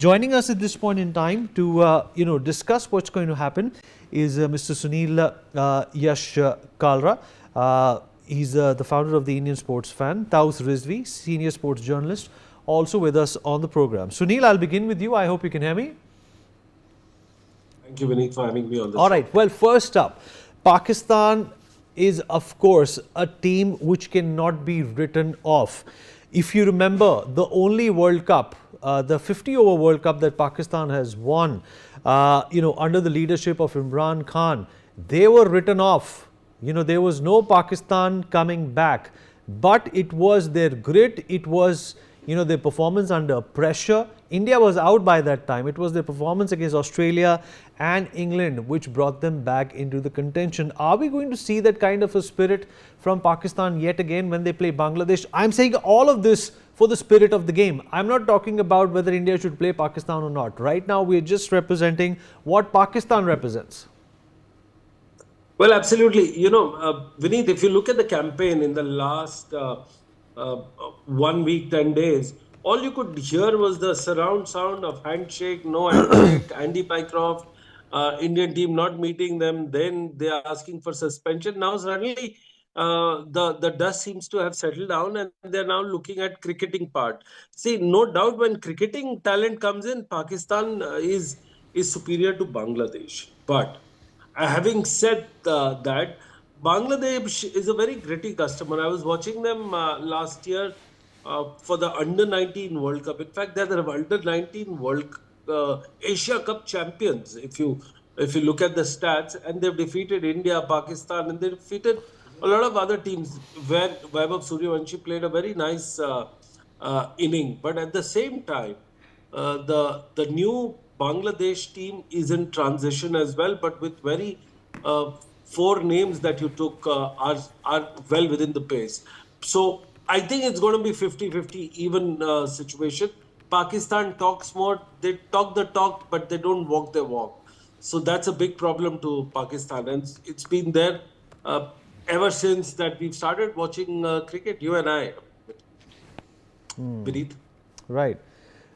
Joining us at this point in time to discuss what's going to happen is Mr. Sunil Yash Kalra. He's the founder of the Indian Sports Fan. Taus Rizvi, senior sports journalist, also with us on the program. Sunil, I'll begin with you. I hope you can hear me. Thank you, Vineet, for having me on the show. All right. Well, first up, Pakistan is, of course, a team which cannot be written off. If you remember, the only World Cup, the 50-over World Cup that Pakistan has won, under the leadership of Imran Khan, they were written off. There was no Pakistan coming back. But it was their grit, it was their performance under pressure. India was out by that time. It was their performance against Australia and England which brought them back into the contention. Are we going to see that kind of a spirit from Pakistan yet again when they play Bangladesh? I'm saying all of this for the spirit of the game. I'm not talking about whether India should play Pakistan or not. Right now, we're just representing what Pakistan represents. Well, absolutely. Vineet, if you look at the campaign in the last 1 week, 10 days, all you could hear was the surround sound of handshake, no handshake, Andy Pycroft, Indian team not meeting them. Then they are asking for suspension. Now suddenly the dust seems to have settled down and they're now looking at cricketing part. See, no doubt when cricketing talent comes in, Pakistan is superior to Bangladesh. But having said that, Bangladesh is a very gritty customer. I was watching them last year for the Under 19 World Cup. In fact, they're the Under 19 World Asia Cup champions. If you look at the stats, and they've defeated India, Pakistan, and they defeated a lot of other teams where Vaibhav Suryavanshi played a very nice inning. But at the same time, the new Bangladesh team is in transition as well, but with very four names that you took are well within the pace. So I think it's going to be 50-50 even situation. Pakistan talks more, they talk the talk, but they don't walk the walk. So that's a big problem to Pakistan, and it's been there ever since that we've started watching cricket, you and I. Vineet. Right.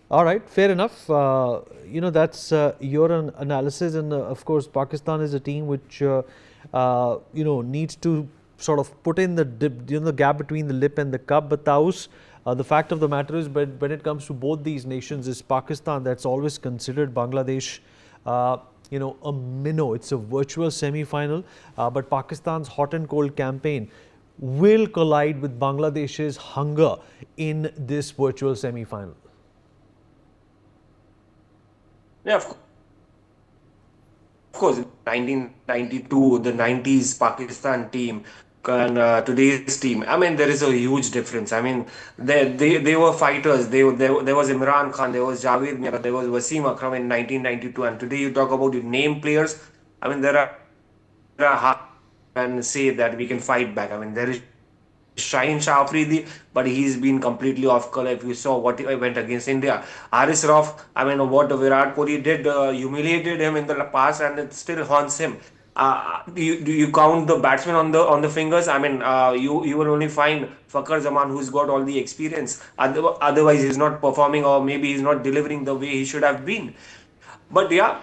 All right, fair enough. That's your analysis, and of course, Pakistan is a team which needs to sort of put in the gap between the lip and the cup. But Taus, the fact of the matter is, when it comes to both these nations, is Pakistan that's always considered Bangladesh, a minnow. It's a virtual semi-final, but Pakistan's hot and cold campaign will collide with Bangladesh's hunger in this virtual semi-final. Yeah, of course, 1992, the 90s Pakistan team and today's team. I mean, there is a huge difference. I mean, they were fighters. There was Imran Khan, there was Javed Mia, there was Wasim Akram in 1992. And today you talk about the name players. I mean, there are hard and say that we can fight back. I mean, there is Shaheen Shah Afridi, but he's been completely off color. If you saw what he went against India, Haris Rauf, I mean, what Virat Kohli did, humiliated him in the past, and it still haunts him. Do you count the batsmen on the fingers? I mean, you will only find Fakhar Zaman, who's got all the experience. Otherwise, he's not performing, or maybe he's not delivering the way he should have been. But yeah,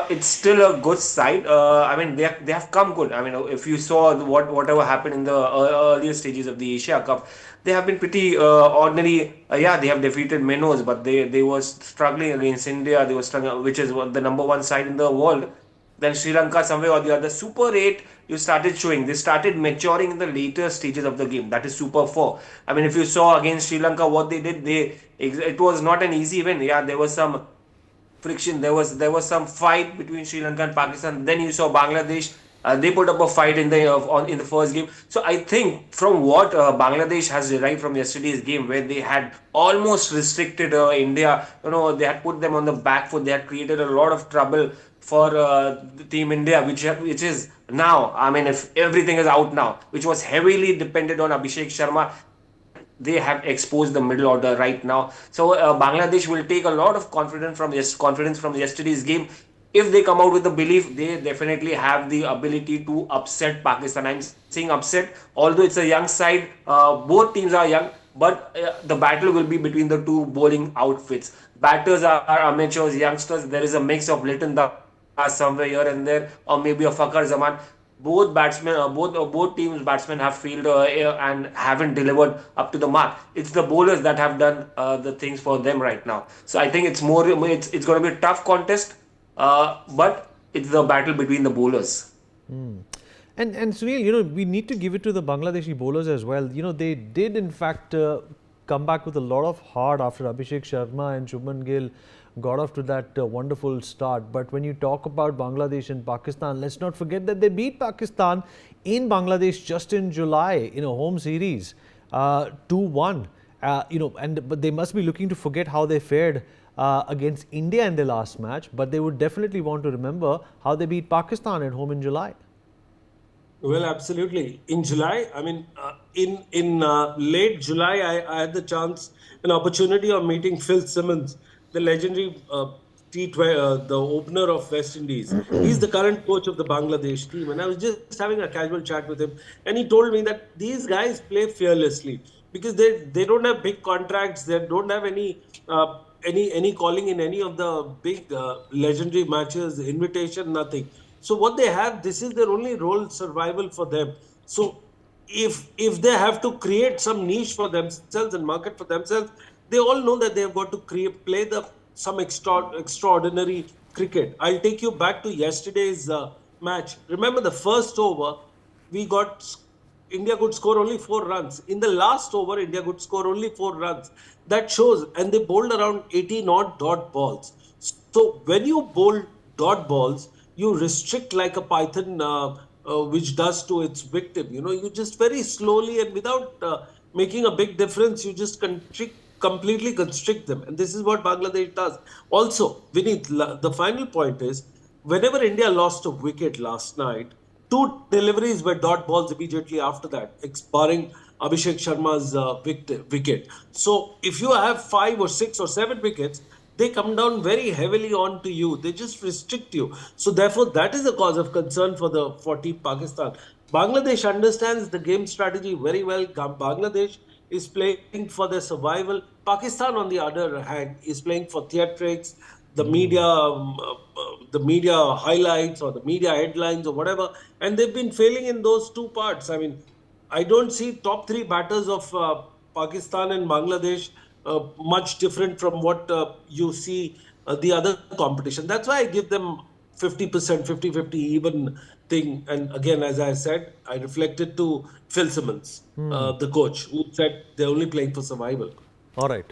it's still a good side. I mean, they have come good. I mean, if you saw whatever happened in the earlier stages of the Asia Cup, they have been pretty ordinary. Yeah, they have defeated minnows, but they were struggling against India. They were struggling, which is the number one side in the world. Then Sri Lanka, somewhere or the other, Super 8, you started showing. They started maturing in the later stages of the game. That is Super 4. I mean, if you saw against Sri Lanka what they did, it was not an easy win. Yeah, there was some friction. There was some fight between Sri Lanka and Pakistan. Then you saw Bangladesh. They put up a fight in the first game. So I think from what Bangladesh has derived from yesterday's game, where they had almost restricted India, they had put them on the back foot. They had created a lot of trouble for the team India, which is now. I mean, if everything is out now, which was heavily dependent on Abhishek Sharma, they have exposed the middle order right now. So Bangladesh will take a lot of confidence from yesterday's game. If they come out with the belief, they definitely have the ability to upset Pakistan. I'm saying upset, although it's a young side. Both teams are young. but the battle will be between the two bowling outfits. Batters are amateurs, youngsters. There is a mix of Litton Das somewhere here and there, or maybe a Fakhar Zaman. Both batsmen, both teams' batsmen have failed and haven't delivered up to the mark. It's the bowlers that have done the things for them right now. So I think it's going to be a tough contest, but it's the battle between the bowlers. And Sunil, we need to give it to the Bangladeshi bowlers as well. They did in fact come back with a lot of heart after Abhishek Sharma and Shubman Gill got off to that wonderful start. But when you talk about Bangladesh and Pakistan, let's not forget that they beat Pakistan in Bangladesh just in July in a home series, 2-1. But they must be looking to forget how they fared against India in their last match. But they would definitely want to remember how they beat Pakistan at home in July. Well, absolutely. In July, I mean, in late July, I had an opportunity of meeting Phil Simmons, the legendary the opener of West Indies. He's the current coach of the Bangladesh team, and I was just having a casual chat with him, and he told me that these guys play fearlessly because they don't have big contracts, they don't have any calling in any of the big legendary matches, invitation, nothing. So what they have, this is their only role, survival for them. So if they have to create some niche for themselves and market for themselves, they all know that they have got to play some extraordinary cricket. I'll take you back to yesterday's match. Remember the first over, we got India could score only 4 runs. In the last over, India could score only 4 runs. That shows, and they bowled around 18 odd dot balls. So when you bowl dot balls, you restrict like a python which does to its victim. You just very slowly and without making a big difference, you just completely constrict them. And this is what Bangladesh does. Also, Vineet, the final point is, whenever India lost a wicket last night, 2 deliveries were dot balls immediately after that, barring Abhishek Sharma's wicket. So if you have 5 or 6 or 7 wickets, they come down very heavily onto you. They just restrict you. So therefore, that is a cause of concern for Team Pakistan. Bangladesh understands the game strategy very well. Bangladesh is playing for their survival. Pakistan, on the other hand, is playing for theatrics, the media highlights or the media headlines or whatever, and they've been failing in those two parts. I mean, I don't see top 3 batters of Pakistan and Bangladesh much different from what you see the other competition. That's why I give them 50%, 50-50 even thing. And again, as I said, I reflected to Phil Simmons, the coach, who said they're only playing for survival. All right.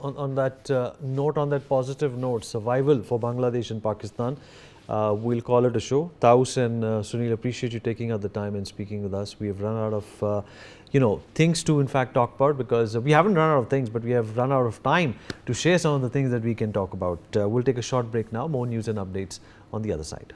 On that note, on that positive note, survival for Bangladesh and Pakistan, we'll call it a show. Taus and Sunil, appreciate you taking out the time and speaking with us. We have run out of things to in fact talk about, because we haven't run out of things, but we have run out of time to share some of the things that we can talk about. We'll take a short break now. More news and updates on the other side.